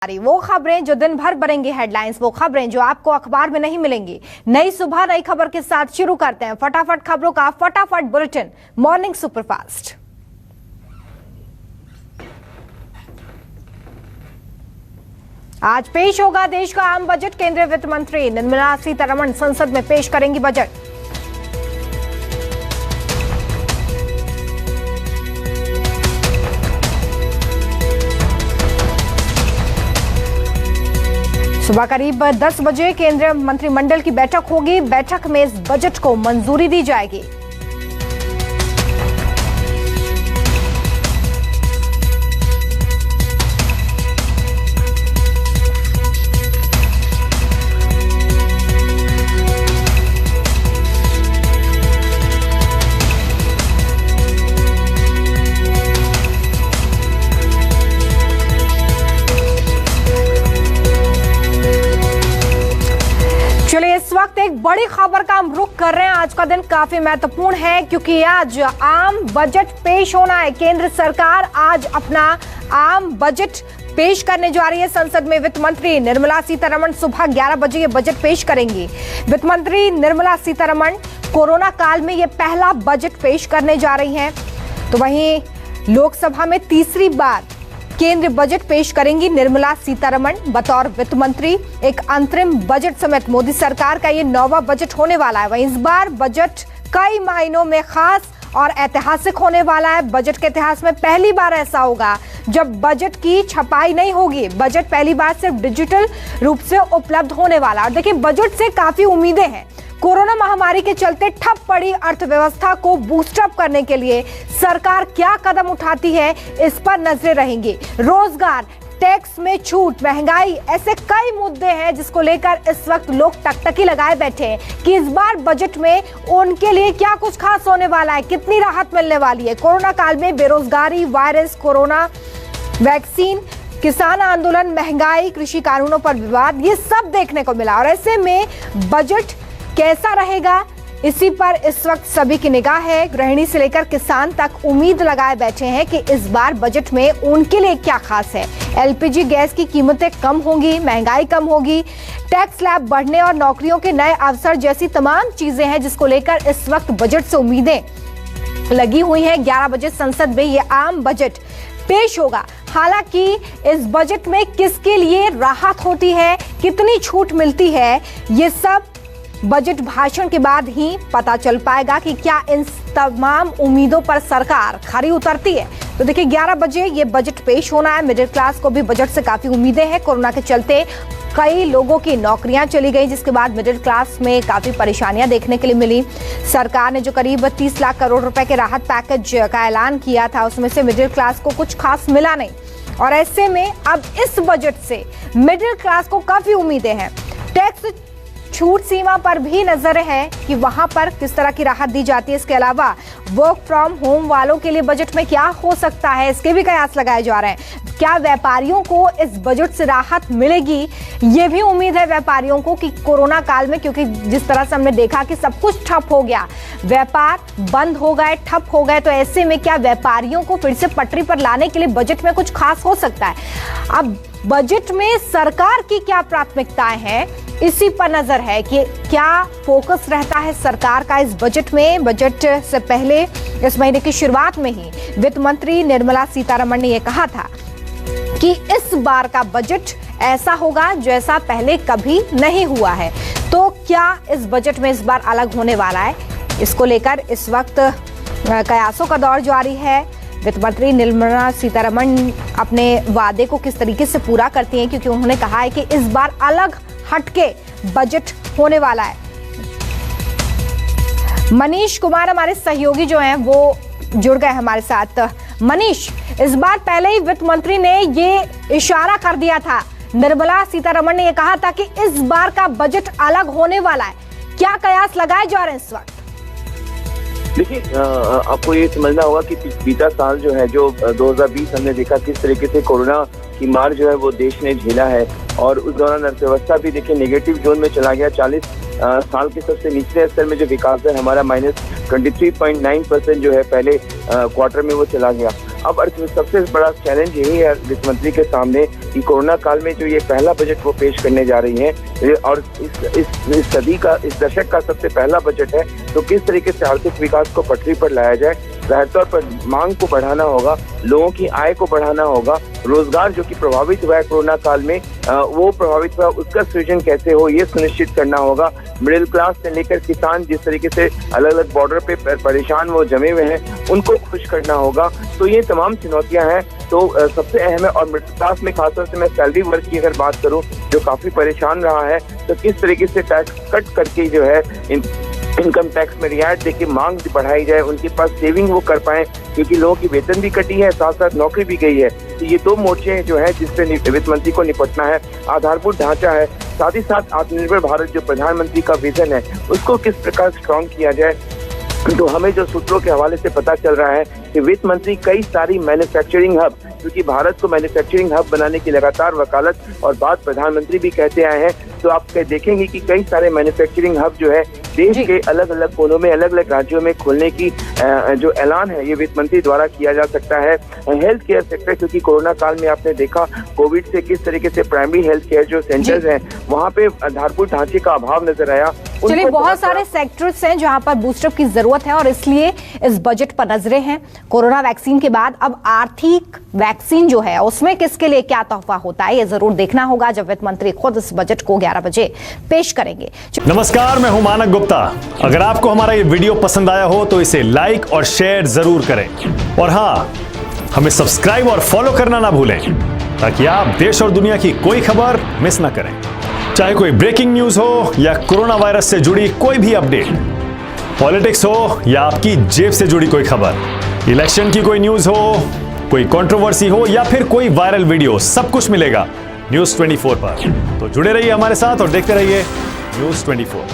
वो खबरें जो दिन भर बनेंगी हेडलाइंस, वो खबरें जो आपको अखबार में नहीं मिलेंगी। नई सुबह नई खबर के साथ शुरू करते हैं फटाफट खबरों का फटाफट बुलेटिन मॉर्निंग सुपरफास्ट। आज पेश होगा देश का आम बजट। केंद्रीय वित्त मंत्री निर्मला सीतारमण संसद में पेश करेंगी बजट। सुबह करीब 10 बजे केंद्रीय मंत्रिमंडल की बैठक होगी। बैठक में इस बजट को मंजूरी दी जाएगी। चलिए इस वक्त एक बड़ी खबर का हम रुख कर रहे हैं। आज का दिन काफी महत्वपूर्ण है क्योंकि आज आम बजट पेश होना है। केंद्र सरकार आज अपना आम बजट पेश करने जा रही है संसद में। वित्त मंत्री निर्मला सीतारमण सुबह 11 बजे ये बजट पेश करेंगी। वित्त मंत्री निर्मला सीतारमण कोरोना काल में ये पहला बजट पेश करने जा रही हैं। तो वहीं लोकसभा में तीसरी बार केंद्रीय बजट पेश करेंगी निर्मला सीतारमण बतौर वित्त मंत्री। एक अंतरिम बजट समेत मोदी सरकार का ये 9वां बजट होने वाला है। वहीं इस बार बजट कई मायनों में खास और ऐतिहासिक होने वाला है। बजट के इतिहास में पहली बार ऐसा होगा जब बजट की छपाई नहीं होगी। बजट पहली बार सिर्फ डिजिटल रूप से उपलब्ध होने वाला। और देखिए बजट से काफी उम्मीदें हैं। कोरोना महामारी के चलते ठप पड़ी अर्थव्यवस्था को बूस्टअप करने के लिए सरकार क्या कदम उठाती है, इस पर नजरें रहेंगी। रोजगार, टैक्स में छूट, महंगाई, ऐसे कई मुद्दे हैं जिसको लेकर इस वक्त लोग टकटकी लगाए बैठे हैं कि इस बार बजट में उनके लिए क्या कुछ खास होने वाला है, कितनी राहत मिलने वाली है। कोरोना काल में बेरोजगारी, वायरस, कोरोना वैक्सीन, किसान आंदोलन, महंगाई, कृषि कानूनों पर विवाद, ये सब देखने को मिला। और ऐसे में बजट कैसा रहेगा, इसी पर इस वक्त सभी की निगाह है। गृहिणी से लेकर किसान तक उम्मीद लगाए बैठे हैं कि इस बार बजट में उनके लिए क्या खास है। एलपीजी गैस की कीमतें कम होंगी, महंगाई कम होगी, टैक्स स्लैब बढ़ने और नौकरियों के नए अवसर जैसी तमाम चीजें हैं जिसको लेकर इस वक्त बजट से उम्मीदें लगी हुई हैं। 11 बजे संसद में ये आम बजट पेश होगा। हालांकि इस बजट में किसके लिए राहत होती है, कितनी छूट मिलती है, ये सब बजट भाषण के बाद ही पता चल पाएगा कि क्या इन तमाम उम्मीदों पर सरकार खरी उतरती है। तो देखिए 11 बजे ये बजट पेश होना है। मिडिल क्लास को भी बजट से काफी उम्मीदें हैं। कोरोना के चलते कई लोगों की नौकरियां चली गई, जिसके बाद मिडिल क्लास में काफी परेशानियां देखने के लिए मिली। सरकार ने जो करीब 30 लाख करोड़ रुपए के राहत पैकेज का ऐलान किया था, उसमें से मिडिल क्लास को कुछ खास मिला नहीं। और ऐसे में अब इस बजट से मिडिल क्लास को काफी उम्मीदें हैं। टैक्स छूट सीमा पर भी नजर है कि वहां पर किस तरह की राहत दी जाती है। इसके अलावा वर्क फ्रॉम होम वालों के लिए बजट में क्या हो सकता है, इसके भी कयास लगाए जा रहे हैं। क्या व्यापारियों को इस बजट से राहत मिलेगी, ये भी उम्मीद है व्यापारियों को कि कोरोना काल में, क्योंकि जिस तरह से हमने देखा कि सब कुछ ठप हो गया, व्यापार बंद हो गए, ठप हो गए, तो ऐसे में क्या व्यापारियों को फिर से पटरी पर लाने के लिए बजट में कुछ खास हो सकता है। अब बजट में सरकार की क्या प्राथमिकताएं हैं, इसी पर नजर है कि क्या फोकस रहता है सरकार का इस बजट में। बजट से पहले इस महीने की शुरुआत में ही वित्त मंत्री निर्मला सीतारमण ने यह कहा था कि इस बार का बजट ऐसा होगा जैसा पहले कभी नहीं हुआ है। तो क्या इस बजट में इस बार अलग होने वाला है, इसको लेकर इस वक्त कयासों का दौर जारी है। वित्त मंत्री निर्मला सीतारमण अपने वादे को किस तरीके से पूरा करती हैं, क्योंकि उन्होंने कहा है कि इस बार अलग हटके बजट होने वाला है। मनीष कुमार हमारे सहयोगी जो हैं वो जुड़ गए हमारे साथ। मनीष, इस बार पहले ही वित्त मंत्री ने ये इशारा कर दिया था, निर्मला सीतारमण ने ये कहा था कि इस बार का बजट अलग होने वाला है। क्या कयास लगाए जा रहे हैं इस वक्त? देखिए आपको ये समझना होगा कि बीता साल जो है, जो 2020 हमने देखा किस तरीके से कोरोना की मार जो है वो देश ने झेला है। और उस दौरान अर्थव्यवस्था भी देखिए नेगेटिव जोन में चला गया। 40 साल के सबसे निचले स्तर में जो विकास है हमारा -23.9% जो है पहले क्वार्टर में वो चला गया। अब सबसे बड़ा चैलेंज यही है वित्त मंत्री के सामने कि कोरोना काल में जो ये पहला बजट वो पेश करने जा रही हैं और इस सदी का, इस दशक का सबसे पहला बजट है, तो किस तरीके से आर्थिक विकास को पटरी पर लाया जाए। जाहिर तौर पर मांग को बढ़ाना होगा, लोगों की आय को बढ़ाना होगा, रोजगार जो कि प्रभावित हुआ है कोरोना काल में वो प्रभावित हुआ, उसका सृजन कैसे हो ये सुनिश्चित करना होगा। मिडिल क्लास से लेकर किसान जिस तरीके से अलग अलग बॉर्डर पे परेशान वो जमे हुए हैं, उनको खुश करना होगा। तो ये तमाम चुनौतियां हैं, तो सबसे अहम है। और मिडिल क्लास में खासतौर से मैं सैलरी वर्ग की अगर बात करूं जो काफी परेशान रहा है, तो किस तरीके से टैक्स कट करके जो है इनकम टैक्स में रियायत देके मांग बढ़ाई जाए, उनके पास सेविंग वो कर पाए, क्योंकि लोगों की वेतन भी कटी है, साथ साथ नौकरी भी गई है। तो ये दो मोर्चे जो है जिससे वित्त मंत्री को निपटना है। आधारभूत ढांचा है, साथ ही साथ आत्मनिर्भर भारत जो प्रधानमंत्री का विजन है उसको किस प्रकार स्ट्रॉन्ग किया जाए। तो हमें जो सूत्रों के हवाले से पता चल रहा है कि वित्त मंत्री कई सारी मैन्युफैक्चरिंग हब, क्योंकि भारत को मैन्युफैक्चरिंग हब बनाने की लगातार वकालत और बात प्रधानमंत्री भी कहते आए हैं, तो आप देखेंगे कि कई सारे मैन्युफैक्चरिंग हब जो है देश के अलग अलग कोनों में, अलग अलग राज्यों में खोलने की जो ऐलान है ये वित्त मंत्री द्वारा किया जा सकता है। हेल्थ केयर सेक्टर, क्योंकि कोरोना काल में आपने देखा कोविड से किस तरीके से प्राइमरी हेल्थ केयर जो सेंटर्स हैं वहाँ पे आधारभूत ढांचे का अभाव नजर आया। चलिए, बहुत सारे सेक्टर्स हैं जहां पर बूस्टअप की जरूरत है और इसलिए इस बजट पर नजरें हैं। कोरोना वैक्सीन के बाद अब आर्थिक वैक्सीन जो है उसमें किसके लिए क्या तोहफा होता है, ये जरूर देखना होगा जब वित्त मंत्री खुद इस बजट को 11 बजे पेश करेंगे। नमस्कार, मैं हूं मानक गुप्ता। अगर आपको हमारा ये वीडियो पसंद आया हो तो इसे लाइक और शेयर जरूर करें, और हाँ, हमें सब्सक्राइब और फॉलो करना ना भूलें ताकि आप देश और दुनिया की कोई खबर मिस ना करें। चाहे कोई ब्रेकिंग न्यूज हो या कोरोना वायरस से जुड़ी कोई भी अपडेट, पॉलिटिक्स हो या आपकी जेब से जुड़ी कोई खबर, इलेक्शन की कोई न्यूज हो, कोई कंट्रोवर्सी हो या फिर कोई वायरल वीडियो, सब कुछ मिलेगा न्यूज़ 24 पर। तो जुड़े रहिए हमारे साथ और देखते रहिए न्यूज़ 24।